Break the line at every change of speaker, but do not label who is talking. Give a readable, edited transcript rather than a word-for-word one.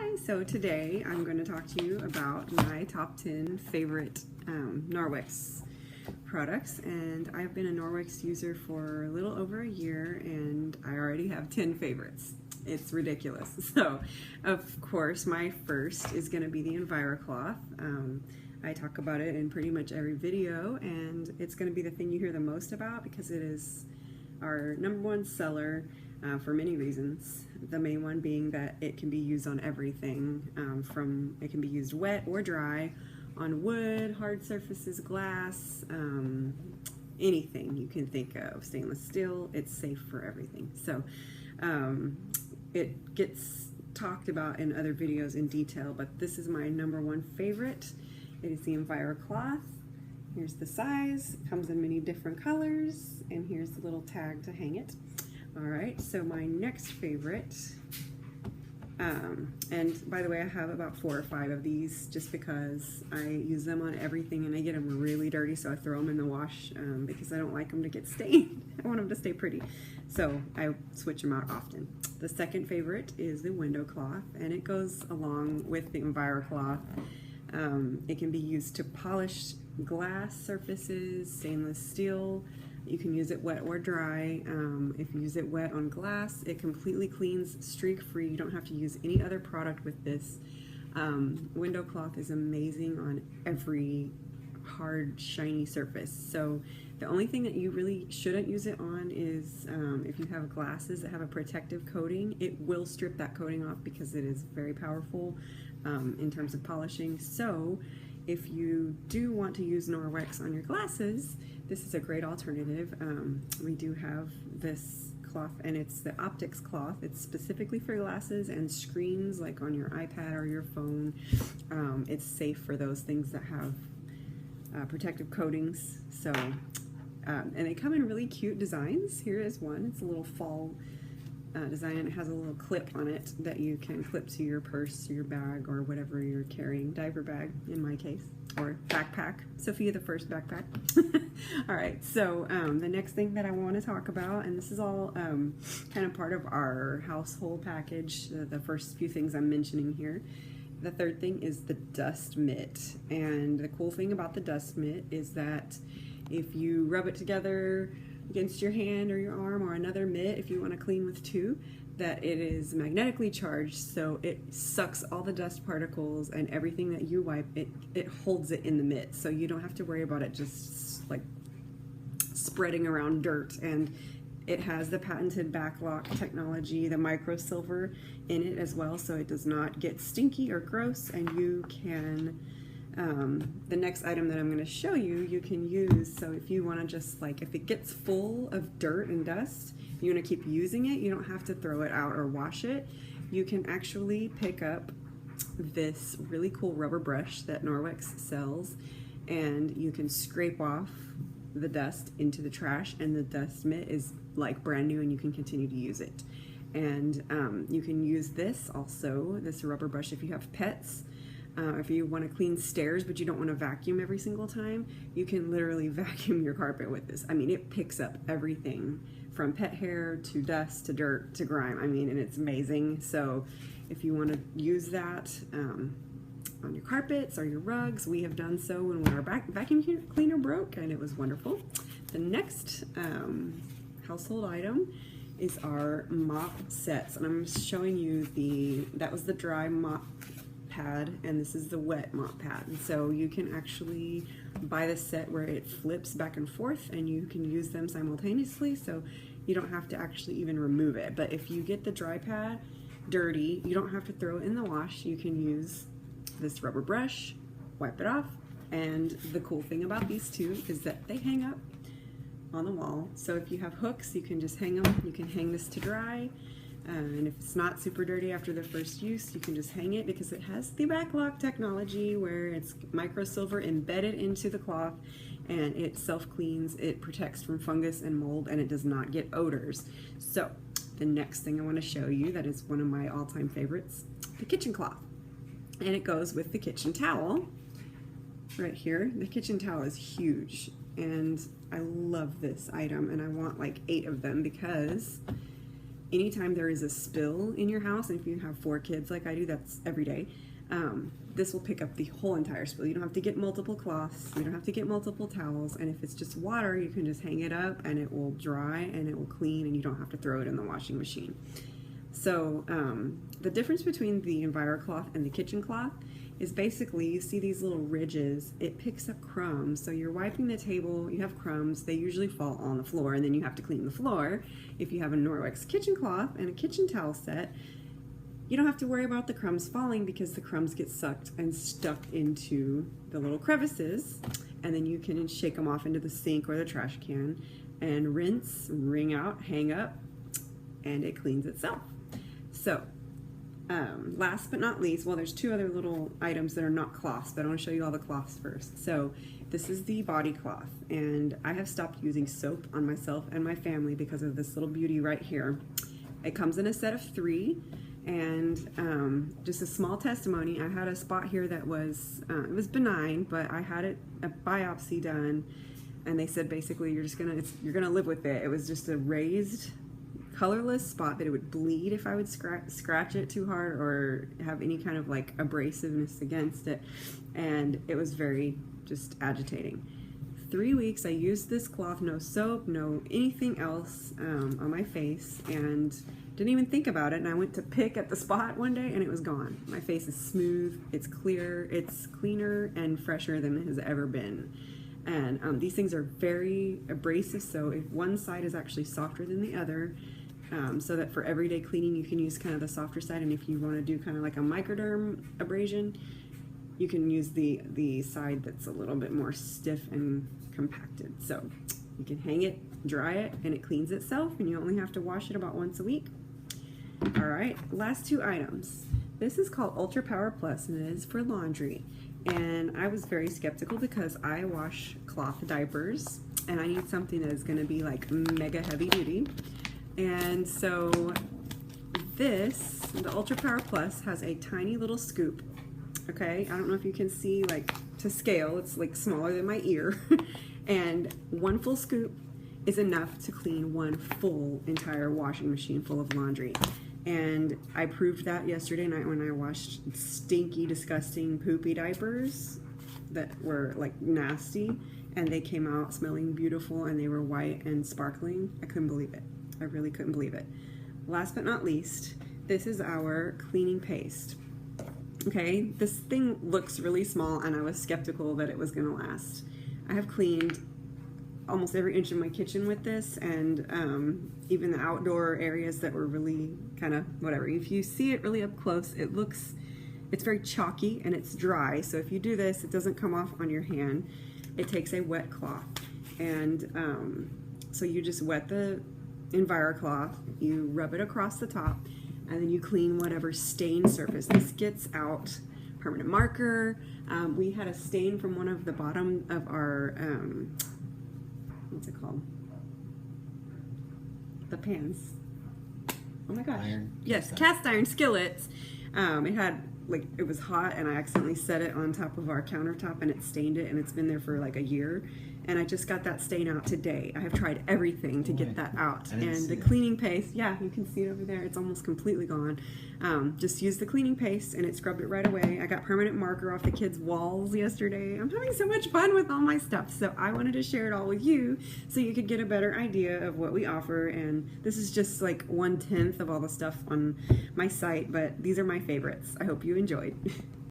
Hi, so today I'm going to talk to you about my top 10 favorite Norwex products, and I've been a Norwex user for a little over a year and I already have 10 favorites. It's ridiculous. So of course my first is going to be the EnviroCloth. I talk about it in pretty much every video, and it's going to be the thing you hear the most about because it is our #1 seller for many reasons. The main one being that it can be used on everything, it can be used wet or dry, on wood, hard surfaces, glass, anything you can think of, stainless steel. It's safe for everything. So it gets talked about in other videos in detail, but this is my #1 favorite. It is the EnviroCloth. Here's the size. It comes in many different colors, and here's the little tag to hang it. Alright, so my next favorite, and by the way, I have about 4 or 5 of these just because I use them on everything and I get them really dirty, so I throw them in the wash because I don't like them to get stained. I want them to stay pretty, so I switch them out often. The second favorite is the window cloth, and it goes along with the EnviroCloth. It can be used to polish glass surfaces, stainless steel. You can use it wet or dry. If you use it wet on glass, it completely cleans streak-free. You don't have to use any other product with this. Window cloth is amazing on every hard, shiny surface. So the only thing that you really shouldn't use it on is if you have glasses that have a protective coating. It will strip that coating off because it is very powerful in terms of polishing. So if you do want to use Norwex on your glasses, this is a great alternative. We do have this cloth, and it's the optics cloth. It's specifically for glasses and screens, like on your iPad or your phone. It's safe for those things that have protective coatings. So, and they come in really cute designs. Here is one. It's a little fall design, and it has a little clip on it that you can clip to your purse, your bag, or whatever you're carrying, diaper bag in my case, or backpack. Sophia the First backpack. Alright, so the next thing that I want to talk about, and this is all kind of part of our household package, the first few things I'm mentioning here. The third thing is the dust mitt, and the cool thing about the dust mitt is that if you rub it together against your hand or your arm or another mitt, if you want to clean with 2, that it is magnetically charged, so it sucks all the dust particles and everything that you wipe, it holds it in the mitt, so you don't have to worry about it just like spreading around dirt. And it has the patented backlock technology, the Microfiber in it as well, so it does not get stinky or gross. And you can the next item that I'm going to show you, you can use, so if you want to just like, if it gets full of dirt and dust, you want to keep using it, you don't have to throw it out or wash it. You can actually pick up this really cool rubber brush that Norwex sells, and you can scrape off the dust into the trash, and the dust mitt is like brand new and you can continue to use it. And you can use this also, this rubber brush, if you have pets. If you want to clean stairs but you don't want to vacuum every single time, you can literally vacuum your carpet with this. I mean, it picks up everything from pet hair to dust to dirt to grime. I mean, and it's amazing. So if you want to use that on your carpets or your rugs, we have done so when our vacuum cleaner broke, and it was wonderful. The next household item is our mop sets, and I'm showing you that was the dry mop pad, and this is the wet mop pad. And so you can actually buy the set where it flips back and forth, and you can use them simultaneously, so you don't have to actually even remove it. But if you get the dry pad dirty, you don't have to throw it in the wash. You can use this rubber brush, wipe it off, and the cool thing about these two is that they hang up on the wall. So if you have hooks, you can just hang them. You can hang this to dry. And if it's not super dirty after the first use, you can just hang it because it has the backlock technology where it's Microfiber embedded into the cloth, and it self-cleans, it protects from fungus and mold, and it does not get odors. So the next thing I want to show you that is one of my all-time favorites, the kitchen cloth. And it goes with the kitchen towel right here. The kitchen towel is huge, and I love this item, and I want like 8 of them because anytime there is a spill in your house, and if you have 4 kids like I do, that's every day, this will pick up the whole entire spill. You don't have to get multiple cloths, you don't have to get multiple towels, and if it's just water, you can just hang it up and it will dry and it will clean, and you don't have to throw it in the washing machine. So the difference between the EnviroCloth and the kitchen cloth is basically, you see these little ridges, it picks up crumbs. So you're wiping the table, you have crumbs, they usually fall on the floor, and then you have to clean the floor. If you have a Norwex kitchen cloth and a kitchen towel set, you don't have to worry about the crumbs falling, because the crumbs get sucked and stuck into the little crevices, and then you can shake them off into the sink or the trash can and rinse, wring out, hang up, and it cleans itself. So last but not least, well, there's 2 other little items that are not cloths, but I want to show you all the cloths first. So this is the body cloth, and I have stopped using soap on myself and my family because of this little beauty right here. It comes in a set of 3, and just a small testimony, I had a spot here that was, it was benign, but I had a biopsy done, and they said basically you're gonna live with it. It was just a raised, colorless spot that it would bleed if I would scratch it too hard or have any kind of like abrasiveness against it, and it was very just agitating. 3 weeks I used this cloth, no soap, no anything else on my face, and didn't even think about it, and I went to pick at the spot one day and it was gone. My face is smooth, it's clear, it's cleaner and fresher than it has ever been. And these things are very abrasive, so if one side is actually softer than the other, so that for everyday cleaning you can use kind of the softer side, and if you want to do kind of like a microderm abrasion, you can use the side that's a little bit more stiff and compacted. So you can hang it, dry it, and it cleans itself, and you only have to wash it about once a week. All right, last 2 items. This is called Ultra Power Plus, and it is for laundry. And I was very skeptical because I wash cloth diapers, and I need something that is going to be like mega heavy duty. And so this, the Ultra Power Plus, has a tiny little scoop. Okay, I don't know if you can see, like, to scale, it's like smaller than my ear. And 1 full scoop is enough to clean 1 full entire washing machine full of laundry. And I proved that yesterday night when I washed stinky, disgusting, poopy diapers that were like nasty, and they came out smelling beautiful, and they were white and sparkling. I couldn't believe it. I really couldn't believe it. Last but not least, this is our cleaning paste. Okay, this thing looks really small, and I was skeptical that it was gonna last. I have cleaned almost every inch of my kitchen with this, and even the outdoor areas that were really kind of whatever. If you see it really up close, it's very chalky and it's dry, so if you do this, it doesn't come off on your hand. It takes a wet cloth, and so you just wet the EnviroCloth, you rub it across the top, and then you clean whatever stain surface. This gets out permanent marker. We had a stain from one of the bottom of our what's it called? The pans. Oh my gosh. Yes, cast iron skillets. It had, like, it was hot, and I accidentally set it on top of our countertop, and it stained it, and it's been there for like a year. And I just got that stain out today. I have tried everything to get that out. And the cleaning paste, yeah, you can see it over there. It's almost completely gone. Just use the cleaning paste, and it scrubbed it right away. I got permanent marker off the kids' walls yesterday. I'm having so much fun with all my stuff. So I wanted to share it all with you so you could get a better idea of what we offer. And this is just like 1/10 of all the stuff on my site, but these are my favorites. I hope you enjoyed.